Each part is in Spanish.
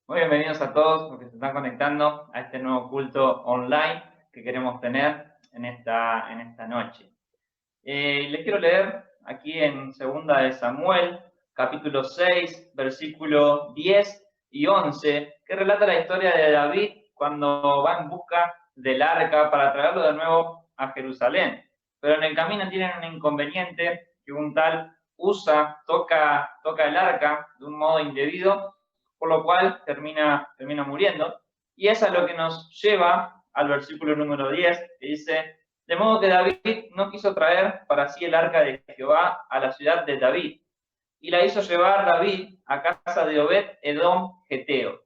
Muy bienvenidos a todos los que se están conectando a este nuevo culto online que queremos tener en esta noche. Les quiero leer aquí en 2 de Samuel, capítulo 6, versículo 10 y 11, que relata la historia de David cuando va en busca del arca para traerlo de nuevo a Jerusalén. Pero en el camino tienen un inconveniente, que un tal Usa toca el arca de un modo indebido, por lo cual termina muriendo. Y eso es lo que nos lleva al versículo número 10, que dice: de modo que David no quiso traer para sí el arca de Jehová a la ciudad de David, y la hizo llevar David a casa de Obed-Edom Geteo.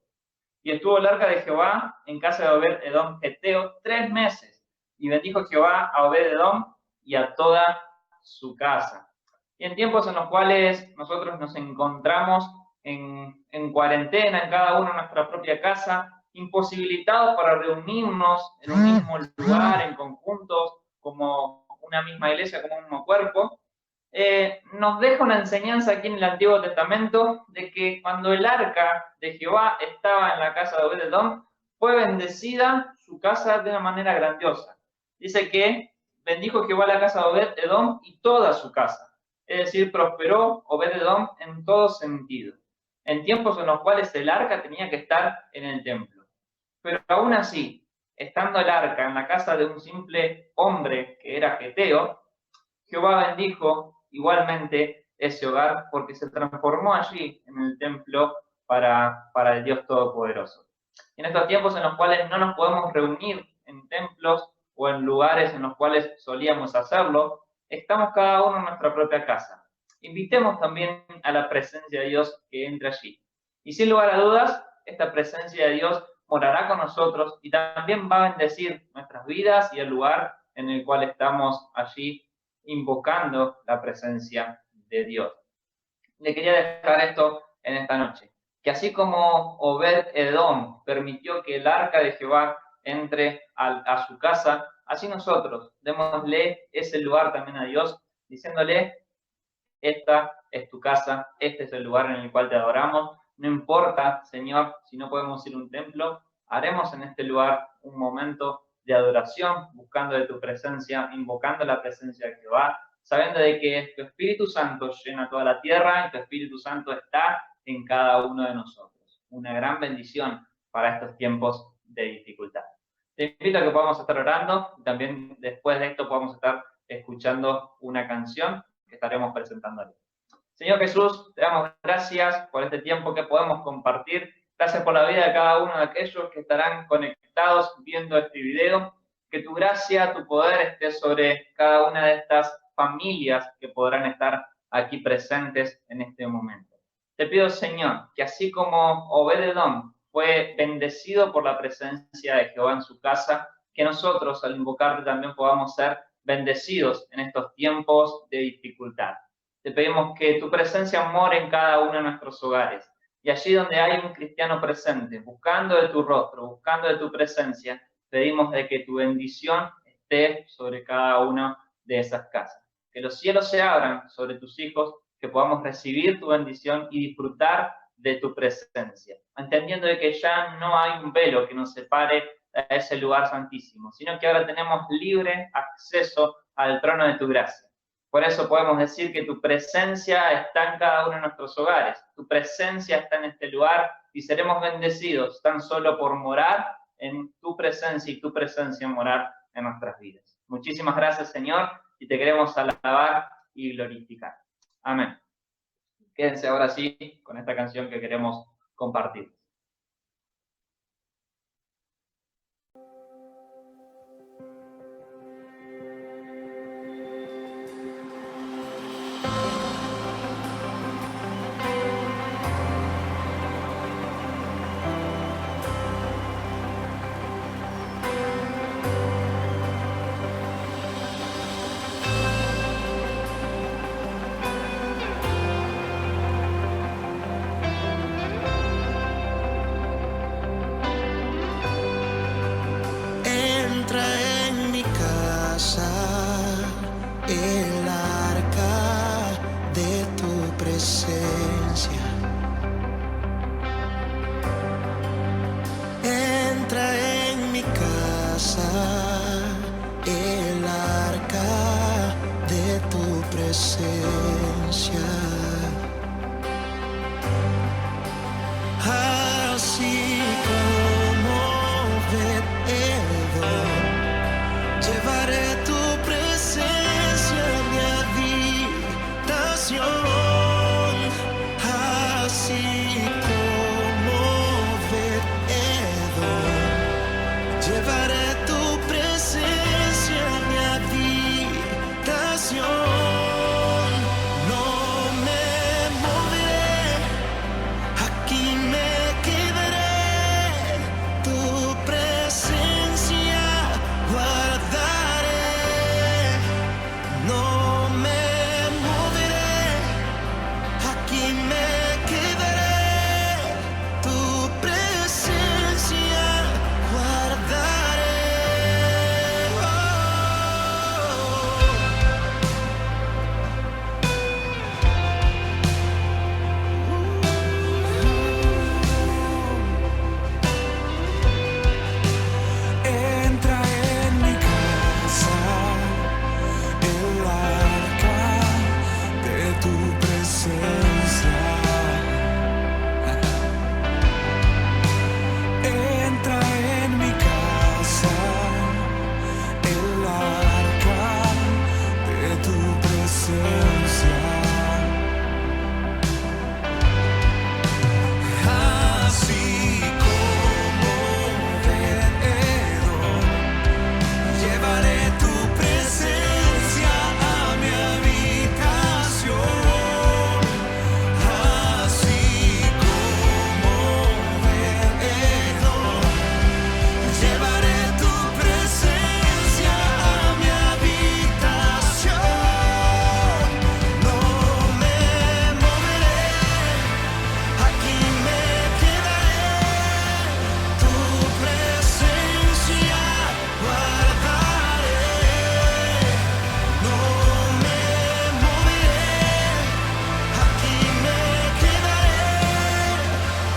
Y estuvo el arca de Jehová en casa de Obed-Edom Geteo 3 meses, y bendijo Jehová a Obed-Edom y a toda su casa. Y en tiempos en los cuales nosotros nos encontramos en cuarentena, en cada uno en nuestra propia casa, imposibilitados para reunirnos en un mismo lugar, en conjuntos, como una misma iglesia, como un mismo cuerpo, nos deja una enseñanza aquí en el Antiguo Testamento de que cuando el arca de Jehová estaba en la casa de Obed-Edom, fue bendecida su casa de una manera grandiosa. Dice que bendijo Jehová la casa de Obed-Edom y toda su casa. Es decir, prosperó Obed-Edom en todo sentido, en tiempos en los cuales el arca tenía que estar en el templo. Pero aún así, estando el arca en la casa de un simple hombre que era Geteo, Jehová bendijo igualmente ese hogar porque se transformó allí en el templo para el Dios Todopoderoso. En estos tiempos en los cuales no nos podemos reunir en templos o en lugares en los cuales solíamos hacerlo, estamos cada uno en nuestra propia casa. Invitemos también a la presencia de Dios que entre allí. Y sin lugar a dudas, esta presencia de Dios morará con nosotros y también va a bendecir nuestras vidas y el lugar en el cual estamos allí invocando la presencia de Dios. Le quería dejar esto en esta noche, que así como Obed-Edom permitió que el arca de Jehová entre a su casa, así nosotros démosle ese lugar también a Dios, diciéndole: esta es tu casa, este es el lugar en el cual te adoramos. No importa, Señor, si no podemos ir a un templo, haremos en este lugar un momento de adoración, buscando de tu presencia, invocando la presencia de Jehová, sabiendo de que tu Espíritu Santo llena toda la tierra y tu Espíritu Santo está en cada uno de nosotros. Una gran bendición para estos tiempos de dificultad. Te invito a que podamos estar orando y también después de esto podamos estar escuchando una canción que estaremos presentando. Señor Jesús, te damos gracias por este tiempo que podemos compartir. Gracias por la vida de cada uno de aquellos que estarán conectados viendo este video. Que tu gracia, tu poder esté sobre cada una de estas familias que podrán estar aquí presentes en este momento. Te pido, Señor, que así como Obed-Edom fue bendecido por la presencia de Jehová en su casa, que nosotros al invocarte también podamos ser bendecidos en estos tiempos de dificultad. Te pedimos que tu presencia more en cada uno de nuestros hogares. Y allí donde hay un cristiano presente, buscando de tu rostro, buscando de tu presencia, pedimos de que tu bendición esté sobre cada una de esas casas. Que los cielos se abran sobre tus hijos, que podamos recibir tu bendición y disfrutar de tu presencia. Entendiendo de que ya no hay un velo que nos separe a ese lugar santísimo, sino que ahora tenemos libre acceso al trono de tu gracia. Por eso podemos decir que tu presencia está en cada uno de nuestros hogares, tu presencia está en este lugar y seremos bendecidos tan solo por morar en tu presencia y tu presencia morar en nuestras vidas. Muchísimas gracias, Señor, y te queremos alabar y glorificar. Amén. Quédense ahora sí con esta canción que queremos compartir. El arca de tu presencia el arca de tu presencia. Entra en mi casa el arca de tu presencia. Así como veedor, llevaré tu presencia a mi habitación. Así como veedor, llevaré tu presencia a mi habitación. No me moveré, aquí me quedaré, tu presencia guardaré. No me moveré, aquí me quedaré,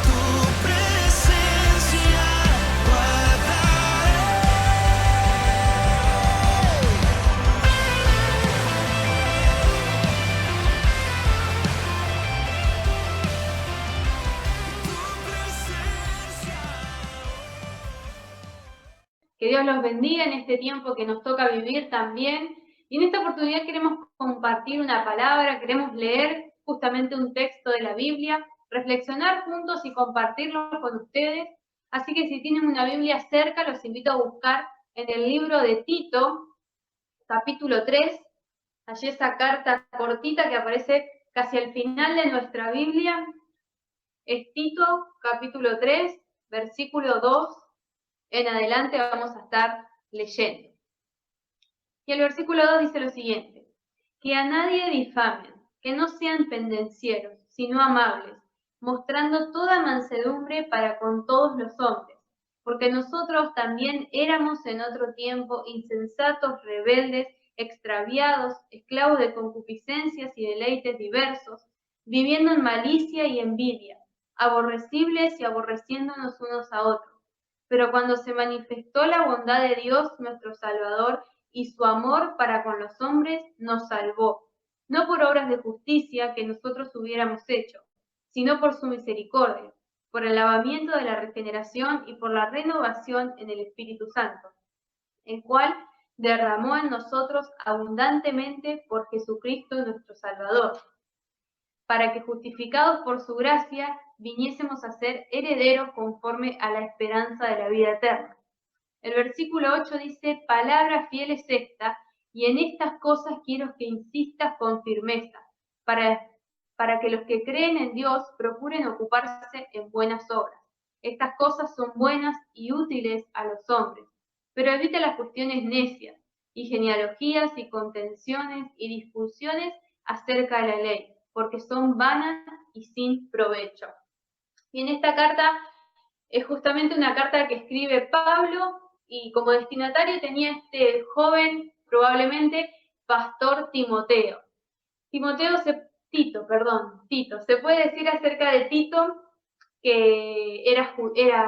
tu presencia guardaré. Que Dios los bendiga en este tiempo que nos toca vivir también. Y en esta oportunidad queremos compartir una palabra, queremos leer justamente un texto de la Biblia, reflexionar juntos y compartirlo con ustedes. Así que si tienen una Biblia cerca, los invito a buscar en el libro de Tito, capítulo 3, allí esa carta cortita que aparece casi al final de nuestra Biblia. Es Tito, capítulo 3, versículo 2. En adelante vamos a estar leyendo. Y el versículo 2 dice lo siguiente: que a nadie difamen, que no sean pendencieros, sino amables, mostrando toda mansedumbre para con todos los hombres, porque nosotros también éramos en otro tiempo insensatos, rebeldes, extraviados, esclavos de concupiscencias y deleites diversos, viviendo en malicia y envidia, aborrecibles y aborreciéndonos unos a otros. Pero cuando se manifestó la bondad de Dios, nuestro Salvador, y su amor para con los hombres, nos salvó, no por obras de justicia que nosotros hubiéramos hecho, sino por su misericordia, por el lavamiento de la regeneración y por la renovación en el Espíritu Santo, el cual derramó en nosotros abundantemente por Jesucristo nuestro Salvador, para que justificados por su gracia viniésemos a ser herederos conforme a la esperanza de la vida eterna. El versículo 8 dice: palabra fiel es esta, y en estas cosas quiero que insistas con firmeza, para que los que creen en Dios procuren ocuparse en buenas obras. Estas cosas son buenas y útiles a los hombres, pero evita las cuestiones necias, y genealogías y contenciones y discusiones acerca de la ley, porque son vanas y sin provecho. Y en esta carta es justamente una carta que escribe Pablo, y como destinatario tenía este joven, probablemente, pastor Timoteo. Tito. Se puede decir acerca de Tito que era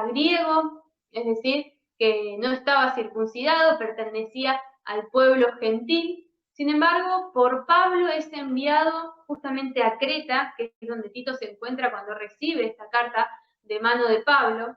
griego, es decir, que no estaba circuncidado, pertenecía al pueblo gentil. Sin embargo, por Pablo es enviado justamente a Creta, que es donde Tito se encuentra cuando recibe esta carta de mano de Pablo,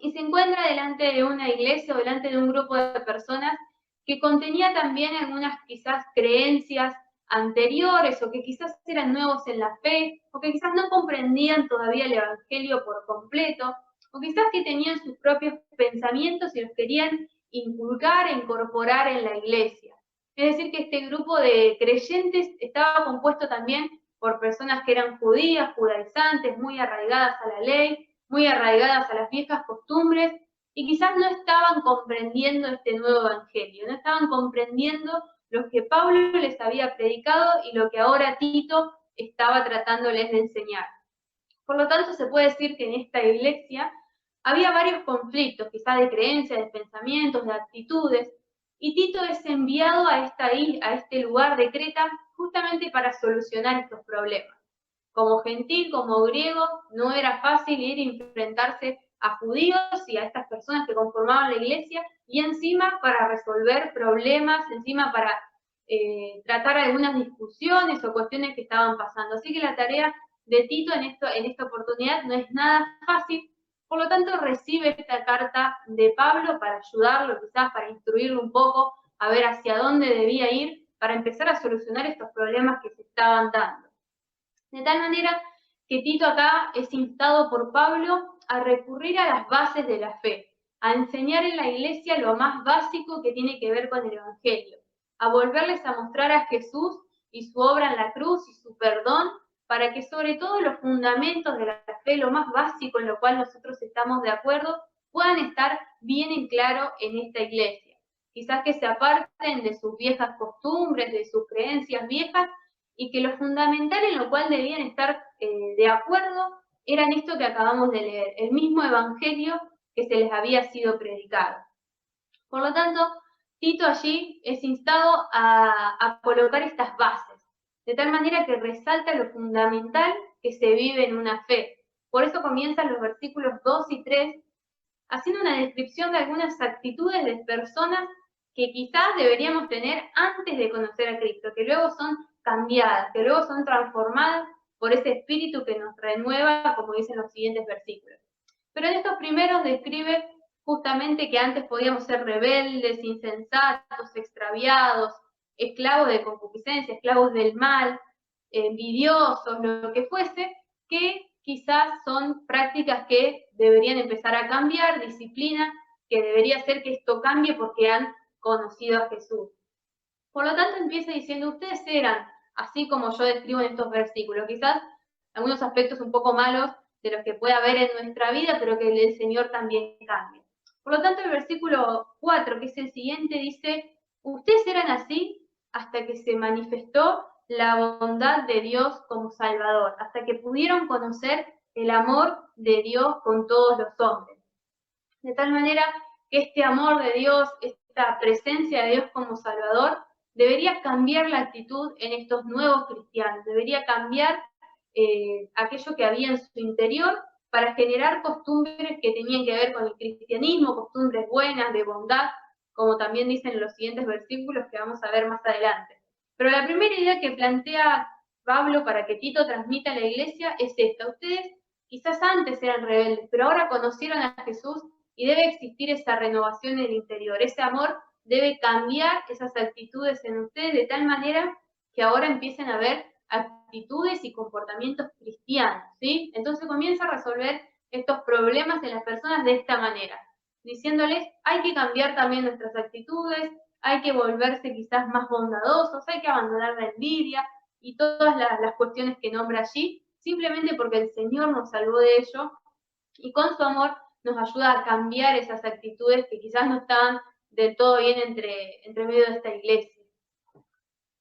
y se encuentra delante de una iglesia o delante de un grupo de personas que contenía también algunas quizás creencias anteriores, o que quizás eran nuevos en la fe, o que quizás no comprendían todavía el evangelio por completo, o quizás que tenían sus propios pensamientos y los querían inculcar e incorporar en la iglesia. Es decir, que este grupo de creyentes estaba compuesto también por personas que eran judías, judaizantes, muy arraigadas a la ley, muy arraigadas a las viejas costumbres, y quizás no estaban comprendiendo este nuevo evangelio, no estaban comprendiendo lo que Pablo les había predicado y lo que ahora Tito estaba tratándoles de enseñar. Por lo tanto, se puede decir que en esta iglesia había varios conflictos, quizás de creencias, de pensamientos, de actitudes, y Tito es enviado a este lugar de Creta justamente para solucionar estos problemas. Como gentil, como griego, no era fácil ir a enfrentarse a judíos y a estas personas que conformaban la iglesia, y encima para resolver problemas, encima para tratar algunas discusiones o cuestiones que estaban pasando. Así que la tarea de Tito en esta oportunidad no es nada fácil, por lo tanto recibe esta carta de Pablo para ayudarlo, quizás para instruirlo un poco, a ver hacia dónde debía ir para empezar a solucionar estos problemas que se estaban dando. De tal manera que Tito acá es instado por Pablo a recurrir a las bases de la fe, a enseñar en la iglesia lo más básico que tiene que ver con el Evangelio, a volverles a mostrar a Jesús y su obra en la cruz y su perdón, para que sobre todo los fundamentos de la fe, lo más básico en lo cual nosotros estamos de acuerdo, puedan estar bien en claro en esta iglesia. Quizás que se aparten de sus viejas costumbres, de sus creencias viejas, y que lo fundamental en lo cual debían estar de acuerdo eran esto que acabamos de leer, el mismo evangelio que se les había sido predicado. Por lo tanto, Tito allí es instado a colocar estas bases, de tal manera que resalta lo fundamental que se vive en una fe. Por eso comienzan los versículos 2 y 3, haciendo una descripción de algunas actitudes de personas que quizás deberíamos tener antes de conocer a Cristo, que luego son cambiadas, que luego son transformadas por ese espíritu que nos renueva, como dicen los siguientes versículos. Pero en estos primeros describe justamente que antes podíamos ser rebeldes, insensatos, extraviados, esclavos de concupiscencia, esclavos del mal, envidiosos, lo que fuese, que quizás son prácticas que deberían empezar a cambiar, disciplina, que debería ser que esto cambie porque han conocido a Jesús. Por lo tanto, empieza diciendo, ustedes eran, así como yo describo en estos versículos, quizás algunos aspectos un poco malos de los que pueda haber en nuestra vida, pero que el Señor también cambie. Por lo tanto, el versículo 4, que es el siguiente, dice, ustedes eran así hasta que se manifestó la bondad de Dios como Salvador, hasta que pudieron conocer el amor de Dios con todos los hombres. De tal manera que este amor de Dios, esta presencia de Dios como Salvador, debería cambiar la actitud en estos nuevos cristianos, debería cambiar aquello que había en su interior para generar costumbres que tenían que ver con el cristianismo, costumbres buenas, de bondad, como también dicen los siguientes versículos que vamos a ver más adelante. Pero la primera idea que plantea Pablo para que Tito transmita a la iglesia es esta. Ustedes quizás antes eran rebeldes, pero ahora conocieron a Jesús y debe existir esa renovación en el interior. Ese amor debe cambiar esas actitudes en ustedes de tal manera que ahora empiecen a ver actitudes y comportamientos cristianos, ¿sí? Entonces comienza a resolver estos problemas en las personas de esta manera, diciéndoles, hay que cambiar también nuestras actitudes, hay que volverse quizás más bondadosos, hay que abandonar la envidia y todas las cuestiones que nombra allí, simplemente porque el Señor nos salvó de ello y con su amor nos ayuda a cambiar esas actitudes que quizás no estaban del todo bien entre medio de esta iglesia.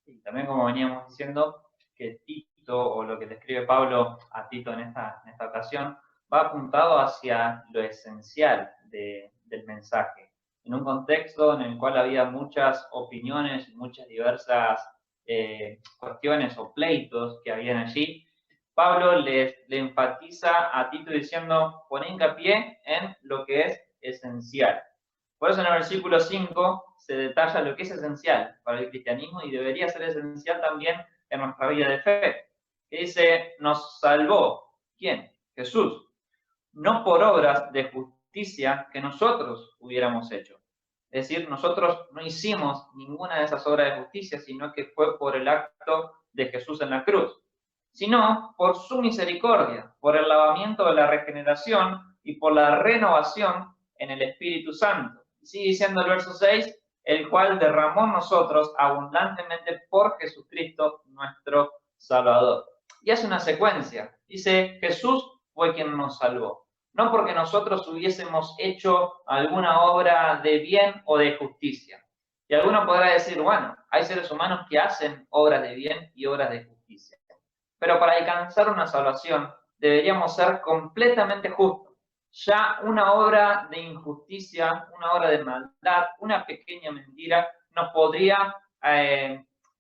Y también, como veníamos diciendo, que Tito, o lo que describe Pablo a Tito en esta ocasión, va apuntado hacia lo esencial del mensaje. En un contexto en el cual había muchas opiniones, muchas diversas cuestiones o pleitos que habían allí, Pablo le enfatiza a Tito diciendo, pon hincapié en lo que es esencial. Por eso en el versículo 5 se detalla lo que es esencial para el cristianismo y debería ser esencial también en nuestra vida de fe. Que dice, nos salvó, ¿quién? Jesús. No por obras de justicia que nosotros hubiéramos hecho. Es decir, nosotros no hicimos ninguna de esas obras de justicia, sino que fue por el acto de Jesús en la cruz. Sino por su misericordia, por el lavamiento de la regeneración y por la renovación en el Espíritu Santo. Y sigue diciendo el verso 6, el cual derramó en nosotros abundantemente por Jesucristo nuestro Salvador. Y hace una secuencia. Dice, Jesús fue quien nos salvó. No porque nosotros hubiésemos hecho alguna obra de bien o de justicia. Y alguno podrá decir, bueno, hay seres humanos que hacen obras de bien y obras de justicia. Pero para alcanzar una salvación deberíamos ser completamente justos. Ya una obra de injusticia, una obra de maldad, una pequeña mentira nos podría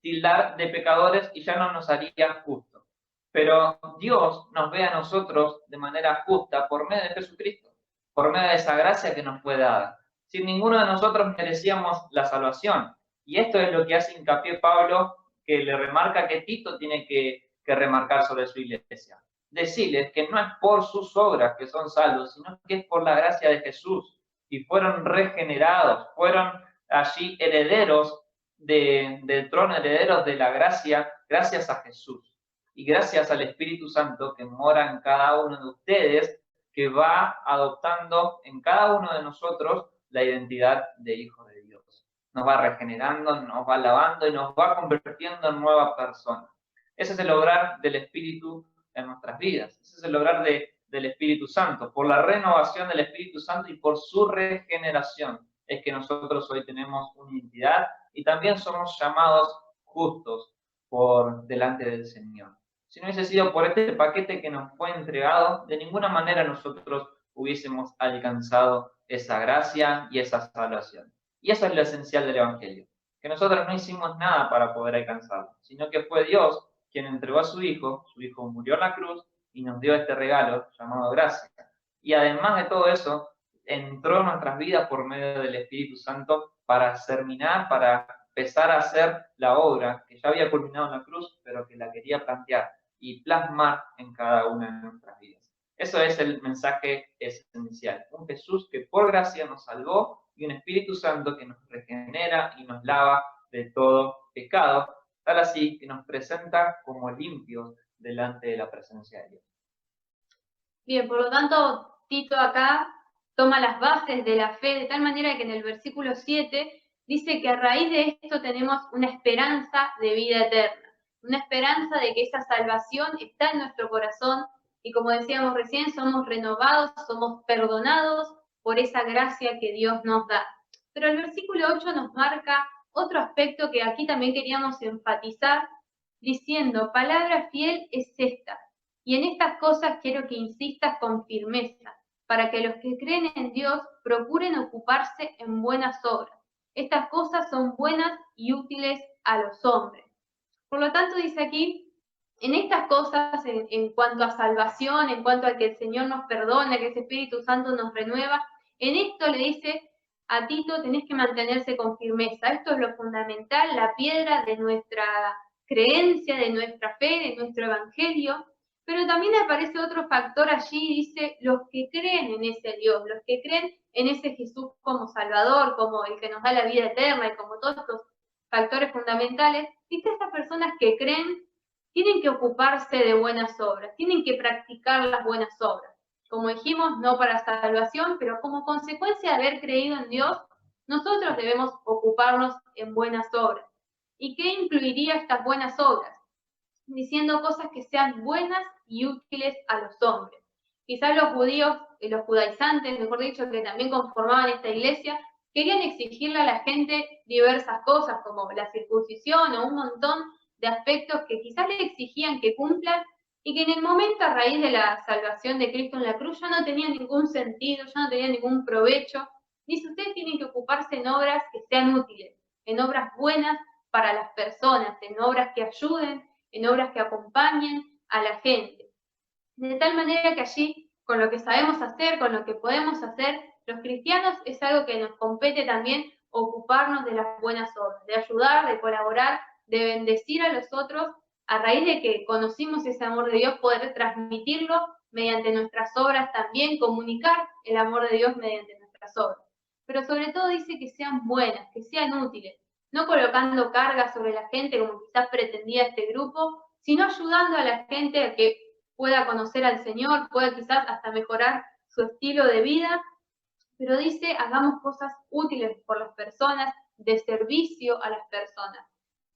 tildar de pecadores y ya no nos haría justos. Pero Dios nos ve a nosotros de manera justa por medio de Jesucristo, por medio de esa gracia que nos fue dada. Si ninguno de nosotros merecíamos la salvación, Y esto es lo que hace hincapié Pablo, que le remarca que Tito tiene que remarcar sobre su iglesia. Decirles que no es por sus obras que son salvos, sino que es por la gracia de Jesús. Y fueron regenerados, fueron allí herederos del trono, herederos de la gracia, gracias a Jesús. Y gracias al Espíritu Santo que mora en cada uno de ustedes, que va adoptando en cada uno de nosotros la identidad de hijo de Dios. Nos va regenerando, nos va lavando y nos va convirtiendo en nueva persona. Ese es el obrar del Espíritu en nuestras vidas. Ese es el obrar del Espíritu Santo. Por la renovación del Espíritu Santo y por su regeneración es que nosotros hoy tenemos una identidad y también somos llamados justos por delante del Señor. Si no hubiese sido por este paquete que nos fue entregado, de ninguna manera nosotros hubiésemos alcanzado esa gracia y esa salvación. Y eso es lo esencial del Evangelio, que nosotros no hicimos nada para poder alcanzarlo, sino que fue Dios quien entregó a su Hijo murió en la cruz y nos dio este regalo llamado gracia. Y además de todo eso, entró en nuestras vidas por medio del Espíritu Santo para terminar, para empezar a hacer la obra que ya había culminado en la cruz, pero que la quería plantear y plasmar en cada una de nuestras vidas. Eso es el mensaje esencial. Un Jesús que por gracia nos salvó y un Espíritu Santo que nos regenera y nos lava de todo pecado, tal así que nos presenta como limpios delante de la presencia de Dios. Bien, por lo tanto, Tito acá toma las bases de la fe de tal manera que en el versículo 7 dice que a raíz de esto tenemos una esperanza de vida eterna, una esperanza de que esa salvación está en nuestro corazón y como decíamos recién, somos renovados, somos perdonados por esa gracia que Dios nos da. Pero el versículo 8 nos marca otro aspecto que aquí también queríamos enfatizar, diciendo, palabra fiel es esta, y en estas cosas quiero que insistas con firmeza, para que los que creen en Dios procuren ocuparse en buenas obras. Estas cosas son buenas y útiles a los hombres. Por lo tanto, dice aquí, en estas cosas, en cuanto a salvación, en cuanto a que el Señor nos perdona, que ese Espíritu Santo nos renueva, en esto le dice a Tito, tenés que mantenerse con firmeza. Esto es lo fundamental, la piedra de nuestra creencia, de nuestra fe, de nuestro evangelio. Pero también aparece otro factor allí, dice, los que creen en ese Dios, los que creen en ese Jesús como Salvador, como el que nos da la vida eterna y como todos estos factores fundamentales, dice, estas personas que creen tienen que ocuparse de buenas obras, tienen que practicar las buenas obras. Como dijimos, no para salvación, pero como consecuencia de haber creído en Dios, nosotros debemos ocuparnos en buenas obras. ¿Y qué incluiría estas buenas obras? Diciendo cosas que sean buenas y útiles a los hombres. Quizás los judíos, los judaizantes, mejor dicho, que también conformaban esta iglesia, querían exigirle a la gente diversas cosas, como la circuncisión o un montón de aspectos que quizás le exigían que cumplan y que en el momento, a raíz de la salvación de Cristo en la cruz, ya no tenían ningún sentido, ya no tenían ningún provecho. Dice, ustedes tienen que ocuparse en obras que sean útiles, en obras buenas para las personas, en obras que ayuden, en obras que acompañen a la gente. De tal manera que allí, con lo que sabemos hacer, con lo que podemos hacer, los cristianos es algo que nos compete también ocuparnos de las buenas obras, de ayudar, de colaborar, de bendecir a los otros, a raíz de que conocimos ese amor de Dios, poder transmitirlo mediante nuestras obras también, comunicar el amor de Dios mediante nuestras obras. Pero sobre todo dice que sean buenas, que sean útiles, no colocando cargas sobre la gente como quizás pretendía este grupo, sino ayudando a la gente a que pueda conocer al Señor, pueda quizás hasta mejorar su estilo de vida, pero dice, hagamos cosas útiles por las personas, de servicio a las personas.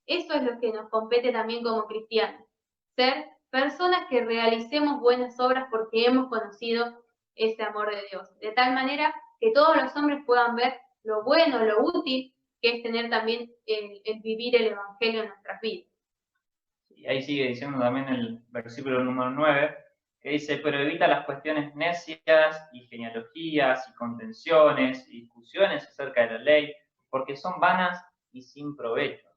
Eso es lo que nos compete también como cristianos, ser personas que realicemos buenas obras porque hemos conocido ese amor de Dios, de tal manera que todos los hombres puedan ver lo bueno, lo útil que es tener también el vivir el Evangelio en nuestras vidas. Y ahí sigue diciendo también el versículo número 9, que dice, pero evita las cuestiones necias y genealogías y contenciones y discusiones acerca de la ley, porque son vanas y sin provecho.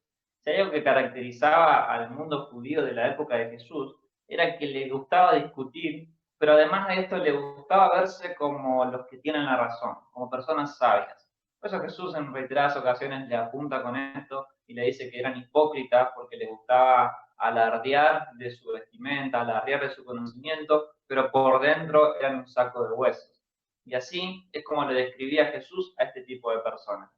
Si hay algo que caracterizaba al mundo judío de la época de Jesús, era que le gustaba discutir, pero además de esto le gustaba verse como los que tienen la razón, como personas sabias. Por eso Jesús en reiteradas ocasiones le apunta con esto y le dice que eran hipócritas porque les gustaba alardear de su vestimenta, alardear de su conocimiento, pero por dentro eran un saco de huesos. Y así es como le describía Jesús a este tipo de personas.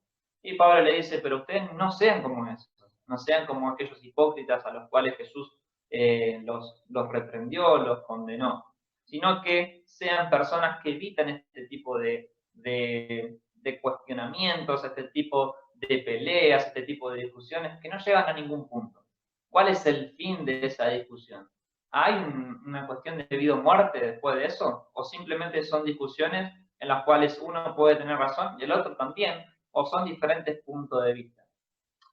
Y Pablo le dice, pero ustedes no sean como estos, no sean como aquellos hipócritas a los cuales Jesús los reprendió, los condenó, sino que sean personas que evitan este tipo de cuestionamientos, este tipo de peleas, este tipo de discusiones que no llegan a ningún punto. ¿Cuál es el fin de esa discusión? ¿Hay una cuestión de vida o muerte después de eso? ¿O simplemente son discusiones en las cuales uno puede tener razón y el otro también? ¿O son diferentes puntos de vista?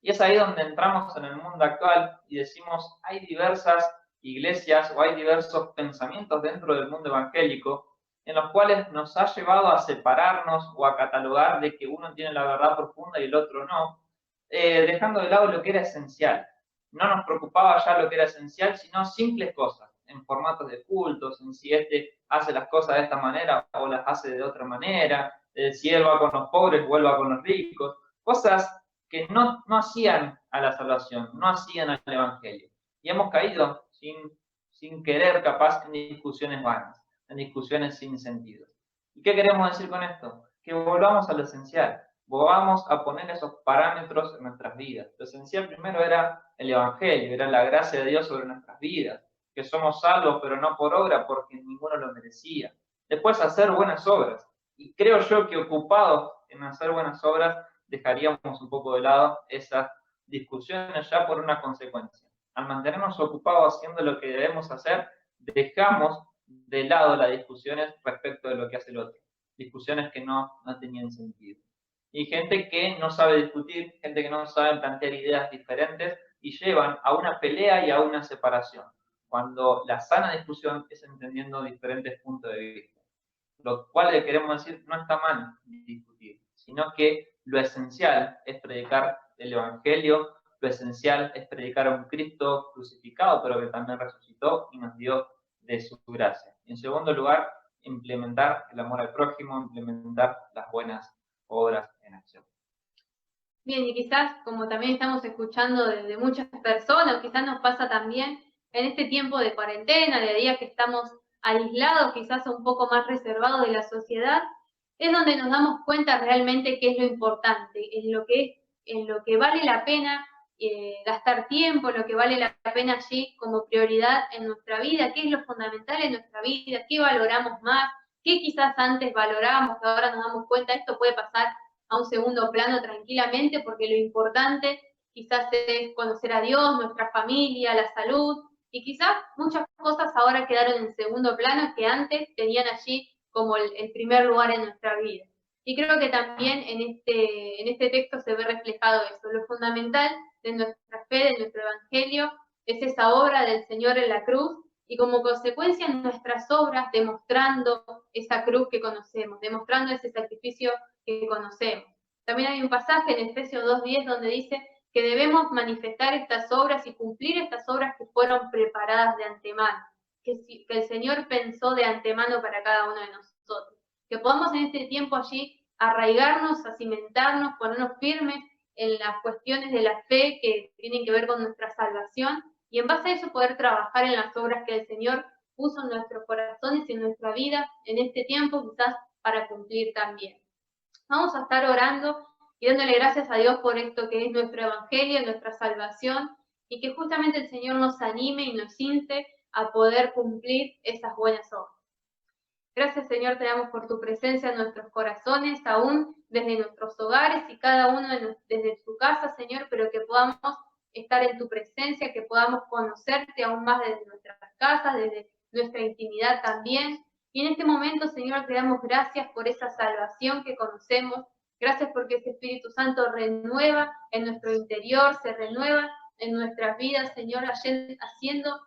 Y es ahí donde entramos en el mundo actual y decimos, hay diversas iglesias o hay diversos pensamientos dentro del mundo evangélico en los cuales nos ha llevado a separarnos o a catalogar de que uno tiene la verdad profunda y el otro no, dejando de lado lo que era esencial. No nos preocupaba ya lo que era esencial, sino simples cosas, en formatos de cultos, en si este hace las cosas de esta manera o las hace de otra manera, si él va con los pobres o él va con los ricos, cosas que no hacían a la salvación, no hacían al evangelio. Y hemos caído sin querer, capaz, en discusiones vanas, en discusiones sin sentido. ¿Y qué queremos decir con esto? Que volvamos a lo esencial, volvamos a poner esos parámetros en nuestras vidas. Lo esencial primero era el evangelio, era la gracia de Dios sobre nuestras vidas, que somos salvos, pero no por obra, porque ninguno lo merecía. Después, hacer buenas obras. Y creo yo que ocupados en hacer buenas obras, dejaríamos un poco de lado esas discusiones ya por una consecuencia. Al mantenernos ocupados haciendo lo que debemos hacer, dejamos de lado las discusiones respecto de lo que hace el otro. Discusiones que no tenían sentido. Y gente que no sabe discutir, gente que no sabe plantear ideas diferentes y llevan a una pelea y a una separación. Cuando la sana discusión es entendiendo diferentes puntos de vista. Lo cual le queremos decir, no está mal discutir, sino que lo esencial es predicar el Evangelio, lo esencial es predicar a un Cristo crucificado, pero que también resucitó y nos dio de su gracia. En segundo lugar, implementar el amor al prójimo, implementar las buenas obras en acción. Bien, y quizás, como también estamos escuchando de muchas personas, quizás nos pasa también en este tiempo de cuarentena, de días que estamos aislados, quizás un poco más reservados de la sociedad, es donde nos damos cuenta realmente qué es lo importante, en lo que vale la pena gastar tiempo, lo que vale la pena allí como prioridad en nuestra vida, qué es lo fundamental en nuestra vida, qué valoramos más, qué quizás antes valorábamos, que ahora nos damos cuenta, esto puede pasar a un segundo plano tranquilamente, porque lo importante quizás es conocer a Dios, nuestra familia, la salud, y quizás muchas cosas ahora quedaron en segundo plano que antes tenían allí como el primer lugar en nuestra vida. Y creo que también en este texto se ve reflejado eso. Lo fundamental de nuestra fe, de nuestro evangelio, es esa obra del Señor en la cruz, y como consecuencia nuestras obras demostrando esa cruz que conocemos, demostrando ese sacrificio que conocemos. También hay un pasaje en Efesios 2:10 donde dice que debemos manifestar estas obras y cumplir estas obras que fueron preparadas de antemano, que el Señor pensó de antemano para cada uno de nosotros. Que podamos en este tiempo allí arraigarnos, a cimentarnos, ponernos firmes en las cuestiones de la fe que tienen que ver con nuestra salvación, y en base a eso poder trabajar en las obras que el Señor puso en nuestros corazones y en nuestra vida en este tiempo, quizás para cumplir también. Vamos a estar orando y dándole gracias a Dios por esto que es nuestro evangelio, nuestra salvación, y que justamente el Señor nos anime y nos inste a poder cumplir esas buenas obras. Gracias, Señor, te damos por tu presencia en nuestros corazones, aún desde nuestros hogares y cada uno desde su casa, Señor, pero que podamos estar en tu presencia, que podamos conocerte aún más desde nuestras casas, desde nuestra intimidad también. Y en este momento, Señor, te damos gracias por esa salvación que conocemos. Gracias porque ese Espíritu Santo renueva en nuestro interior, se renueva en nuestras vidas, Señor, haciendo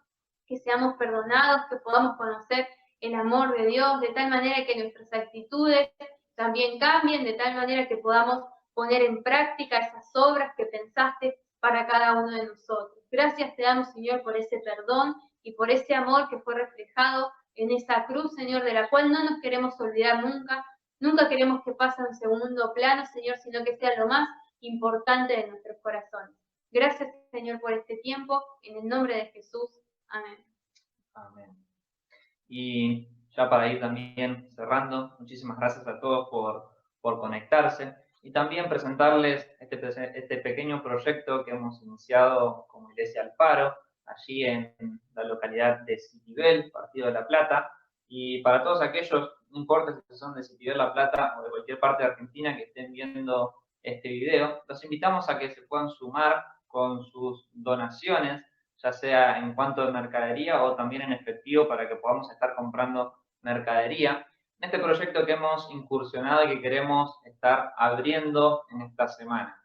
que seamos perdonados, que podamos conocer el amor de Dios, de tal manera que nuestras actitudes también cambien, de tal manera que podamos poner en práctica esas obras que pensaste para cada uno de nosotros. Gracias te damos, Señor, por ese perdón y por ese amor que fue reflejado en esa cruz, Señor, de la cual no nos queremos olvidar nunca. Nunca queremos que pase a un segundo plano, Señor, sino que sea lo más importante de nuestros corazones. Gracias, Señor, por este tiempo. En el nombre de Jesús. Amén. Amén. Y ya para ir también cerrando, muchísimas gracias a todos por conectarse y también presentarles este pequeño proyecto que hemos iniciado como Iglesia Alfaro, allí en la localidad de Citibel, Partido de La Plata. Y para todos aquellos, no importa si son de Citibel, La Plata o de cualquier parte de Argentina que estén viendo este video, los invitamos a que se puedan sumar con sus donaciones, ya sea en cuanto a mercadería o también en efectivo para que podamos estar comprando mercadería. En este proyecto que hemos incursionado y que queremos estar abriendo en esta semana.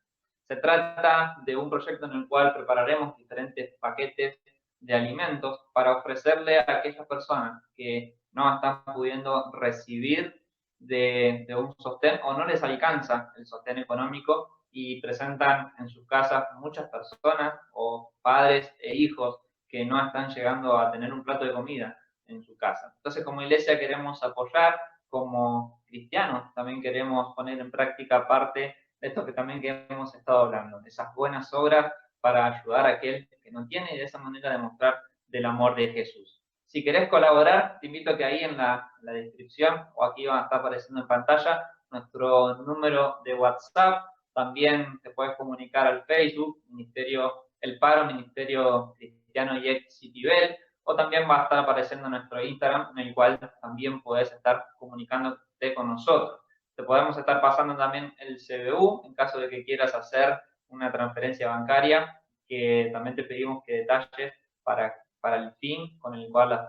Se trata de un proyecto en el cual prepararemos diferentes paquetes de alimentos para ofrecerle a aquellas personas que no están pudiendo recibir de un sostén o no les alcanza el sostén económico y presentan en sus casas muchas personas o padres e hijos que no están llegando a tener un plato de comida en su casa. Entonces, como iglesia queremos apoyar, como cristianos también queremos poner en práctica parte de esto que también que hemos estado hablando, de esas buenas obras para ayudar a aquel que no tiene y de esa manera demostrar del amor de Jesús. Si querés colaborar, te invito a que ahí en la descripción o aquí va a estar apareciendo en pantalla nuestro número de WhatsApp. También te puedes comunicar al Facebook, Ministerio El Paro, Ministerio Cristiano y Citibel, o también va a estar apareciendo nuestro Instagram, en el cual también puedes estar comunicándote con nosotros. Te podemos estar pasando también el CBU en caso de que quieras hacer una transferencia bancaria, que también te pedimos que detalles para el fin con el cual la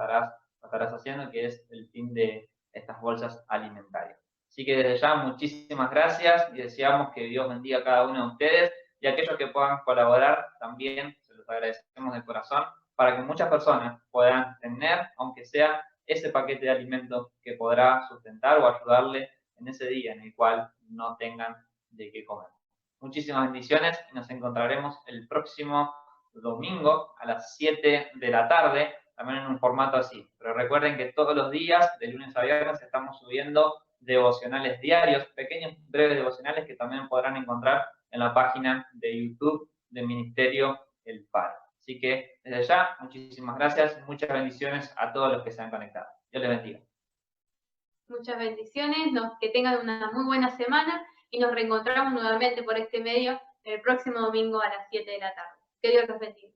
estarás haciendo, que es el fin de estas bolsas alimentarias. Así que desde ya muchísimas gracias y deseamos que Dios bendiga a cada uno de ustedes y a aquellos que puedan colaborar también, se los agradecemos de corazón, para que muchas personas puedan tener, aunque sea ese paquete de alimentos que podrá sustentar o ayudarle en ese día en el cual no tengan de qué comer. Muchísimas bendiciones y nos encontraremos el próximo domingo a las 7 de la tarde, también en un formato así. Pero recuerden que todos los días, de lunes a viernes, estamos subiendo devocionales diarios, pequeños, breves devocionales que también podrán encontrar en la página de YouTube del Ministerio El Paro. Así que desde ya, muchísimas gracias, muchas bendiciones a todos los que se han conectado. Dios les bendiga. Muchas bendiciones, que tengan una muy buena semana y nos reencontramos nuevamente por este medio el próximo domingo a las 7 de la tarde. Que Dios los bendiga.